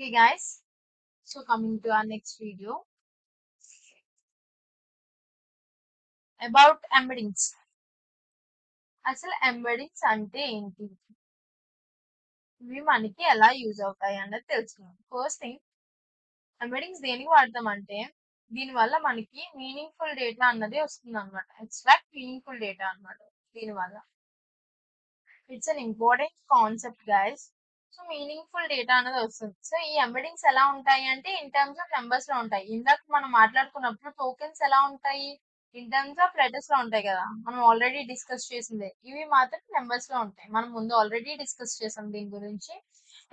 Okay, guys. So coming to our next video about embeddings. అసలు ఎంబెడింగ్స్ అంటే ఏంటి? ఇవి మనకి ఎలా యూజ్ అవుతాయి అన్నది తెలుసుకుందాం. ఫస్ట్ థింగ్, ఎంబెడింగ్స్ దేనికి వాడతామంటే దీనివల్ల మనకి మీనింగ్ఫుల్ డేటా అన్నది వస్తుంది అనమాట. ఎక్స్ట్రాక్ట్ మీనింగ్ఫుల్ డేటా అనమాట. దీనివల్ల it's an important concept guys. So meaningful data అనేది వస్తుంది. సో ఈ ఎంబెడింగ్స్ ఎలా ఉంటాయి అంటే ఇన్ టర్మ్స్ ఆఫ్ నెంబర్స్ లో ఉంటాయి. ఇందాక మనం మాట్లాడుకున్నప్పుడు టోకెన్స్ ఎలా ఉంటాయి, ఇన్ టర్మ్స్ ఆఫ్ లెటర్స్ లో ఉంటాయి కదా, మనం ఆల్రెడీ డిస్కస్ చేసిందే. ఇవి మాత్రం నెంబర్స్ లో ఉంటాయి. మనం ముందు ఆల్రెడీ డిస్కస్ చేసాం దీని గురించి.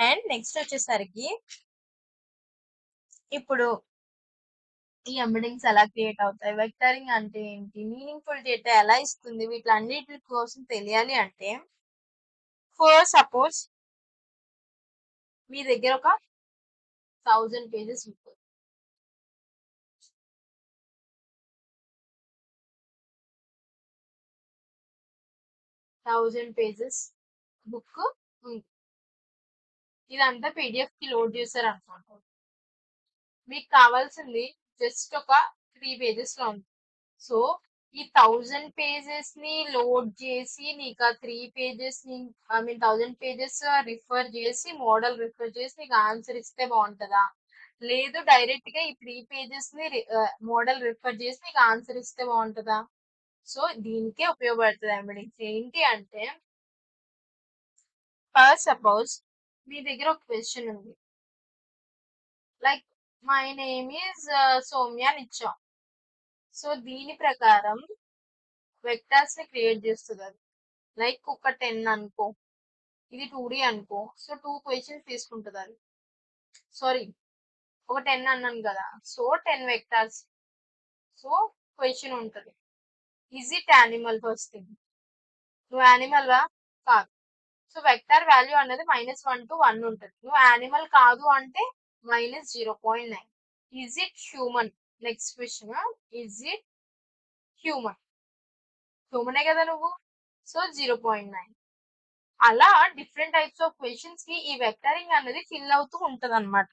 అండ్ నెక్స్ట్ వచ్చేసరికి ఇప్పుడు ఈ ఎంబెడింగ్స్ ఎలా క్రియేట్ అవుతాయి, వెక్టరింగ్ అంటే ఏంటి, మీనింగ్ఫుల్ డేటా ఎలా ఇస్తుంది, వీటన్నిటి కోసం తెలియాలి అంటే ఫస్ట్ సపోజ్ మీ దగ్గర ఒక 1000 పేజెస్ బుక్, 1000 పేజెస్ బుక్ ఉంది. ఇదంతా పీడిఎఫ్ కి లోడ్ చేశారు అనుకోండి. మీకు కావాల్సింది జస్ట్ ఒక 3 పేజెస్ లో ఉంది. సో ఈ 1000 పేజెస్ ని లోడ్ చేసి నీకు ఆ 3 పేజెస్ ని 1000 పేజెస్ రిఫర్ చేసి మోడల్ రిఫర్ చేసి నీకు ఆన్సర్ ఇస్తే బాగుంటుందా, లేదు డైరెక్ట్ గా ఈ 3 పేజెస్ ని మోడల్ రిఫర్ చేసి నీకు ఆన్సర్ ఇస్తే బాగుంటుందా? సో దీనికే ఉపయోగపడుతుంది ఎంబెడింగ్స్. ఏంటి అంటే ఫస్ట్ సపోజ్ మీ దగ్గర ఒక క్వశ్చన్ ఉంది, like my name is Soumya అని ఇచ్చాం. సో దీని ప్రకారం వెక్టర్స్ ని క్రియేట్ చేస్తుంది అది. లైక్ ఒక 10 అనుకో, ఇది 2D అనుకో. సో 2 క్వశ్చన్స్ తీసుకుంటుంది అది. సారీ, ఒక 10 అన్నాను కదా, సో 10 వెక్టర్స్. సో క్వశ్చన్ ఉంటుంది, is it animal? First thing, నువ్వు యానిమల్ వా? కాదు. సో వెక్టర్ వాల్యూ అనేది -1 to 1 ఉంటుంది. నువ్వు యానిమల్ కాదు అంటే -0.9. Is it human? Next question, is it human? హ్యూమనే కదా నువ్వు, సో 0.9. అలా డిఫరెంట్ టైప్స్ ఆఫ్ క్వశ్చన్స్ కి ఈ వెక్టరింగ్ అనేది ఫిల్ అవుతూ ఉంటది అనమాట.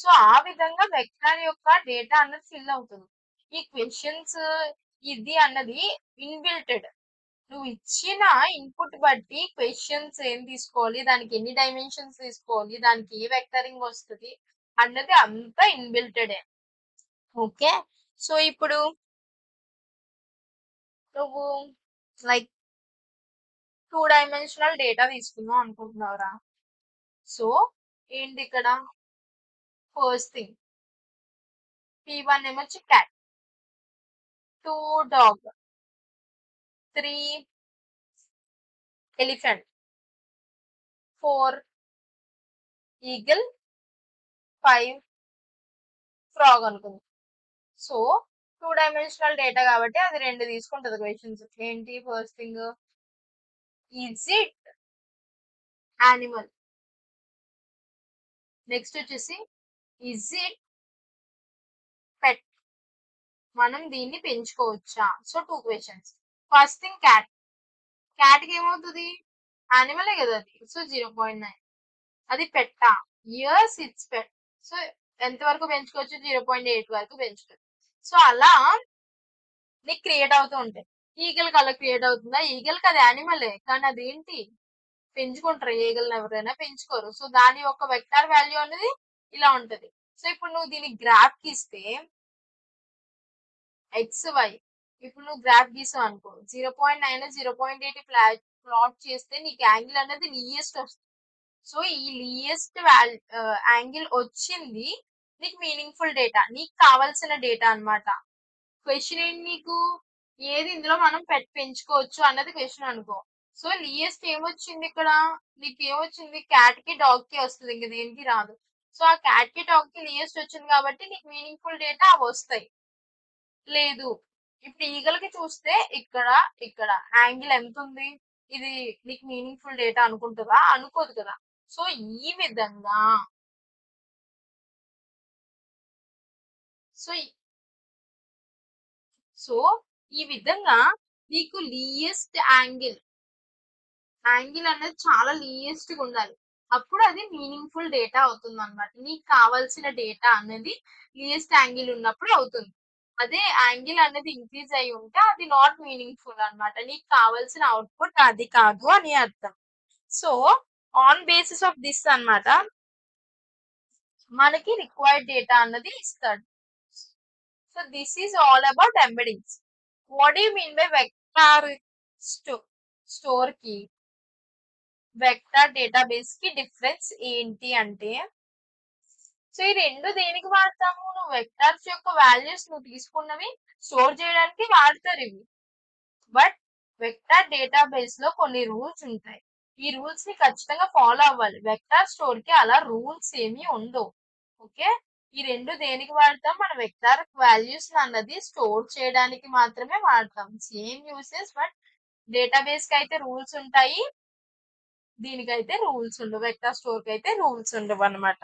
సో ఆ విధంగా వెక్టర్ యొక్క డేటా అన్నది ఫిల్ అవుతుంది. ఈ క్వశ్చన్స్ ఇది అన్నది ఇన్బిల్టెడ్. నువ్వు ఇచ్చిన ఇన్పుట్ బట్టి క్వశ్చన్స్ ఏం తీసుకోవాలి, దానికి ఎన్ని డైమెన్షన్స్ తీసుకోవాలి, దానికి ఏ వెక్టరింగ్ వస్తుంది అన్నది అంతా ఇన్బిల్టెడే. ఓకే, సో ఇప్పుడు నువ్వు లైక్ 2 డైమెన్షనల్ డేటా తీసుకుందాం అనుకుంటున్నావురా. సో ఏంటి ఇక్కడ ఫస్ట్ థింగ్, P1 ఏమొచ్చి cat, 2 dog, 3 elephant, 4 eagle, 5 frog అనుకుంది. సో 2 డైమెన్షనల్ డేటా కాబట్టి అది 2 తీసుకుంటది క్వశ్చన్స్. ఏంటి first thing, is it animal? Next వచ్చేసి ఈజ్ ఇట్ పెట్? మనం దీన్ని పెంచుకోవచ్చా? So 2 questions. First thing cat, cat కి ఏమవుతుంది, యానిమలే కదా అది, సో 0.9. అది పెట్టా, ఇయర్స్ ఇట్స్ పెట్. సో ఎంత వరకు పెంచుకోవచ్చు, 0.8 వరకు పెంచుకోవచ్చు. సో అలా నీకు క్రియేట్ అవుతూ ఉంటాయి. ఈగల్ కి అలా క్రియేట్ అవుతుందా? ఈగల్ కి అది యానిమలే, కానీ అదేంటి పెంచుకుంటారు. ఈగల్ ఎవరైనా పెంచుకోరు. సో దాని యొక్క వెక్టార్ వాల్యూ అనేది ఇలా ఉంటది. సో ఇప్పుడు నువ్వు దీనికి గ్రాఫ్ గీస్తే XY, ఇప్పుడు నువ్వు గ్రాఫ్ గీసావు అనుకో, 0.9 0.8 ప్లాట్ చేస్తే నీకు యాంగిల్ అనేది లీయెస్ట్ వస్తుంది. సో ఈ లీయెస్ట్ యాంగిల్ వచ్చింది నీకు మీనింగ్ఫుల్ డేటా, నీకు కావాల్సిన డేటా అన్నమాట. క్వశ్చన్ ఏంటి నీకు, ఏది ఇందులో మనం పెంచుకోవచ్చు అన్నది క్వశ్చన్ అనుకో. సో లీయెస్ట్ ఏమొచ్చింది ఇక్కడ, నీకు ఏమొచ్చింది, క్యాట్ కి డాగ్ కి వస్తుంది, ఇంక దేనికి రాదు. సో ఆ క్యాట్ కి డాగ్ కి లీయెస్ట్ వచ్చింది కాబట్టి నీకు మీనింగ్ఫుల్ డేటా అవి వస్తాయి. లేదు, ఇప్పుడు ఈగల్ కి చూస్తే ఇక్కడ ఇక్కడ యాంగిల్ ఎంత ఉంది, ఇది నీకు మీనింగ్ఫుల్ డేటా అనుకుంటుందా? అనుకోదు కదా. సో ఈ విధంగా సో సో ఈ విధంగా నీకు లీయెస్ట్ యాంగిల్ అనేది చాలా లీయెస్ట్ గా ఉండాలి. అప్పుడు అది మీనింగ్ఫుల్ డేటా అవుతుంది అనమాట. నీకు కావాల్సిన డేటా అనేది లీయెస్ట్ యాంగిల్ ఉన్నప్పుడు అవుతుంది. అదే యాంగిల్ అనేది ఇంక్రీజ్ అయి ఉంటే అది నాట్ మీనింగ్ఫుల్ అన్నమాట. నీకు కావాల్సిన అవుట్పుట్ అది కాదు అని అర్థం. So on basis of this అన్నమాట మనకి రిక్వైర్డ్ డేటా అన్నది ఇస్తాడు. So this is all about embeddings. What you mean by vector store కి వెక్టార్ డేటాబేస్ కి డిఫరెన్స్ ఏంటి అంటే, సో ఈ రెండు దేనికి వాడతాము? నువ్వు వెక్టార్స్ యొక్క వాల్యూస్ నువ్వు తీసుకున్నవి స్టోర్ చేయడానికి వాడతారు ఇవి. బట్ వెక్టార్ డేటాబేస్ లో కొన్ని రూల్స్ ఉంటాయి. ఈ రూల్స్ ని ఖచ్చితంగా ఫాలో అవ్వాలి. వెక్టార్ స్టోర్ కి అలా రూల్స్ ఏమీ ఉండవు. ఓకే, ఈ రెండు దేనికి వాడతాం? మన వెక్టార్ వాల్యూస్ అన్నది స్టోర్ చేయడానికి మాత్రమే వాడతాం. సేమ్ యూసెస్, బట్ డేటాబేస్ కి అయితే రూల్స్ ఉంటాయి, దీనికైతే రూల్స్ ఉండవు. వెక్టార్ స్టోర్ కి అయితే రూల్స్ ఉండవు అనమాట.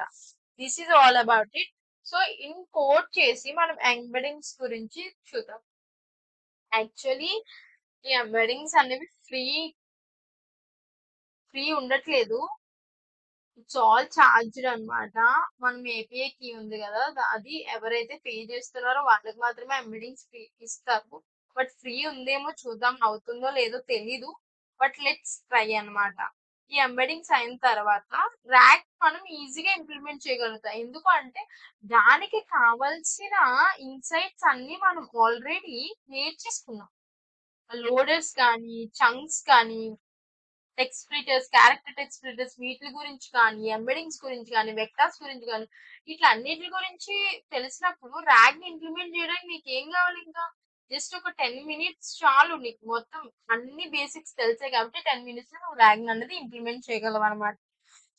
This is all about it. So in code చేసి మనం ఎంబెడింగ్స్ గురించి చూద్దాం. యాక్చువల్లీ ఈ ఎంబెడింగ్స్ అనేవి ఫ్రీ ఉండట్లేదు. ఇట్స్ ఆల్ చార్జ్డ్ అనమాట. మనం ఏపీఐ కీ ఉంది కదా, అది ఎవరైతే పే చేస్తున్నారో వాళ్ళకి మాత్రమే ఎంబెడింగ్స్ ఇస్తారు. బట్ ఫ్రీ ఉందేమో చూద్దాం, అవుతుందో లేదో తెలీదు. బట్ లెట్స్ ట్రై అన్నమాట. ఈ ఎంబెడింగ్స్ అయిన తర్వాత ర్యాక్ మనం ఈజీగా ఇంప్లిమెంట్ చేయగలుగుతాం. ఎందుకు అంటే దానికి కావలసిన ఇన్సైట్స్ అన్ని మనం ఆల్రెడీ నేర్చేసుకున్నాం. లోడర్స్ కానీ, చంక్స్ కానీ, ఎక్స్ప్లిటర్స్, క్యారెక్టర్ ఎక్స్ప్లిటర్స్, వీటి గురించి కానీ, ఎంబెడింగ్స్ గురించి కానీ, వెక్టార్స్ గురించి కానీ, ఇట్లా అన్నిటి గురించి తెలిసినప్పుడు ర్యాగ్ ని ఇంప్లిమెంట్ చేయడానికి నీకు ఏం కావాలి? ఇంకా జస్ట్ ఒక 10 minutes చాలు. నీకు మొత్తం అన్ని బేసిక్స్ తెలిసాయి కాబట్టి 10 minutes లో నువ్వు ర్యాగ్ అనేది ఇంప్లిమెంట్ చేయగలవు అనమాట.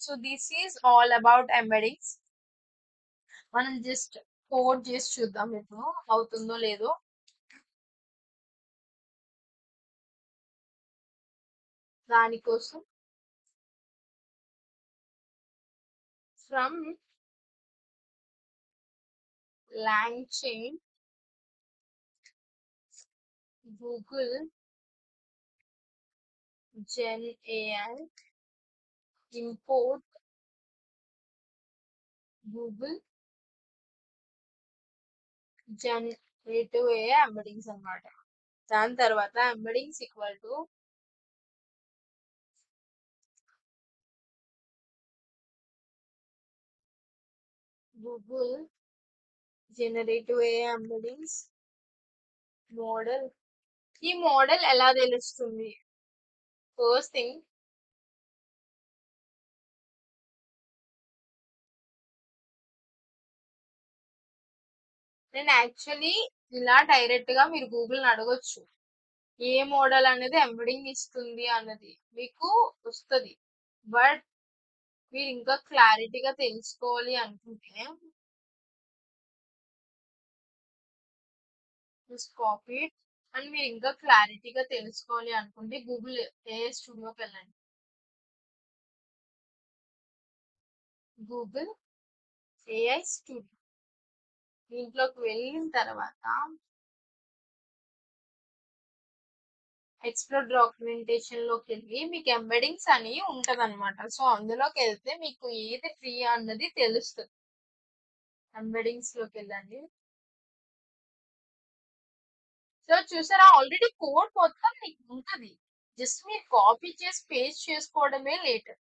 So this is all about embeddings. మనం జస్ట్ కోడ్ చేసి చూద్దాం ఇప్పుడు అవుతుందో లేదో. దానికోసం from LangChain Google Gen AI import Google Generative AI embeddings అన్నమాట. దాని తర్వాత embeddings equal to Google Generative AI embeddings model. ఈ మోడల్ ఎలా తెలుస్తుంది? ఫస్ట్ థింగ్, నేను యాక్చువల్లీ ఇలా డైరెక్ట్ గా మీరు గూగుల్ అడగొచ్చు, ఏ మోడల్ అనేది ఎంబెడింగ్ ఇస్తుంది అన్నది మీకు వస్తుంది. బట్ మీరు ఇంకా క్లారిటీగా తెలుసుకోవాలి అనుకుంటే జస్ట్ కాపీ ఇట్. అండ్ మీరు ఇంకా క్లారిటీగా తెలుసుకోవాలి అనుకుంటే గూగుల్ ఏఐ స్టూడియోకి వెళ్ళండి. గూగుల్ ఏఐ స్టూడియో దీంట్లోకి వెళ్ళిన తర్వాత ఎక్స్ప్లోర్ డాక్యుమెంటేషన్ లోకి వెళ్ళి మీకు ఎంబెడింగ్స్ అని ఉంటది అనమాట. సో అందులోకి వెళ్తే మీకు ఏది ఫ్రీ అన్నది తెలుస్తుంది. ఎంబెడింగ్స్ లోకి వెళ్ళండి. సో చూసారా, ఆల్రెడీ కోడ్ మొత్తం మీకు ఉంటది. జస్ట్ మీరు కాపీ చేసి పేస్ట్ చేసుకోవడమే లేట్.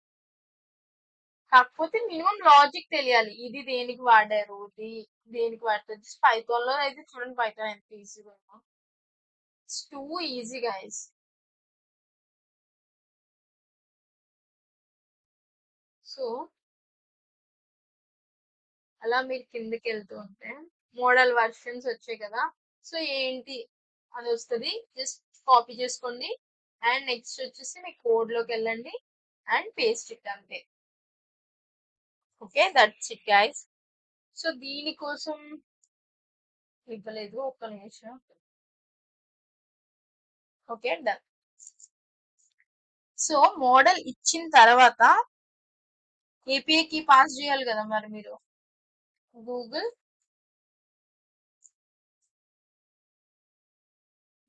కాకపోతే మినిమం లాజిక్ తెలియాలి, ఇది దేనికి వాడారు, ఇది దేనికి వాడతారు. జస్ట్ పైథాన్ లో అయితే చూడండి, పైథాన్ ఎంత ఈజీగా ఉందో. It's two easy guys. So అలా మీరు కిందకి వెళ్తూ ఉంటే మోడల్ వర్షన్స్ వచ్చాయి కదా. సో ఏంటి అది వస్తుంది, జస్ట్ కాపీ చేసుకోండి. అండ్ నెక్స్ట్ వచ్చేసి మీ కోడ్ లోకి వెళ్ళండి అండ్ పేస్ట్ ఇట్ అంతే. Okay, that's it guys. So దీనికోసం ఇవ్వలేదు, ఒక్క నిమిషం. Okay, done. సో మోడల్ ఇచ్చిన తర్వాత ఏపీఐ కి పాస్ చేయాలి కదా మరి మీరు. Google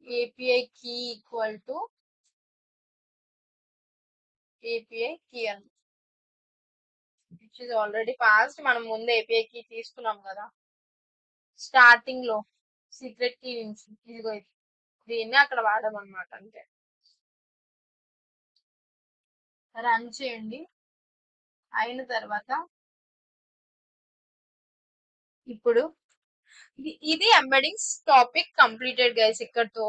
API key equal to API key అని విచ్ ఇస్ ఆల్రెడీ పాస్డ్. మనం ముందు ఏపీఐ కీ తీసుకున్నాం కదా స్టార్టింగ్ లో, సీక్రెట్ కీ నుంచి. ఇదిగో ఇది, దీన్ని అక్కడ వాడమన్నమాట అంతే. రన్ చేయండి. అయిన తర్వాత ఇప్పుడు ఇది ఎంబెడింగ్స్ టాపిక్ కంప్లీటెడ్ గైస్ ఇక్కడతో.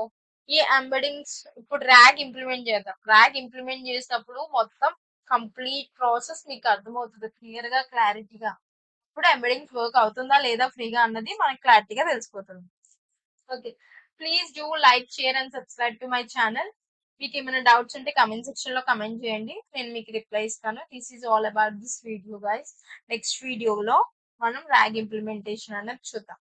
ఈ ఎంబెడింగ్స్ ఇప్పుడు ర్యాగ్ ఇంప్లిమెంట్ చేద్దాం. ర్యాగ్ ఇంప్లిమెంట్ చేసినప్పుడు మొత్తం కంప్లీట్ ప్రాసెస్ మీకు అర్థమవుతుంది క్లియర్ గా, క్లారిటీగా. ఇప్పుడు ఎంబెడింగ్స్ వర్క్ అవుతుందా లేదా ఫ్రీగా అన్నది మనకి క్లారిటీగా తెలిసిపోతుంది. Okay, please do like, share and subscribe to my channel. మీకు ఏమైనా డౌట్స్ ఉంటే కమెంట్ సెక్షన్ లో కమెంట్ చేయండి, నేను మీకు రిప్లై ఇస్తాను. This is all about this video guys. Next వీడియోలో మనం ర్యాగ్ ఇంప్లిమెంటేషన్ అనేది చూద్దాం.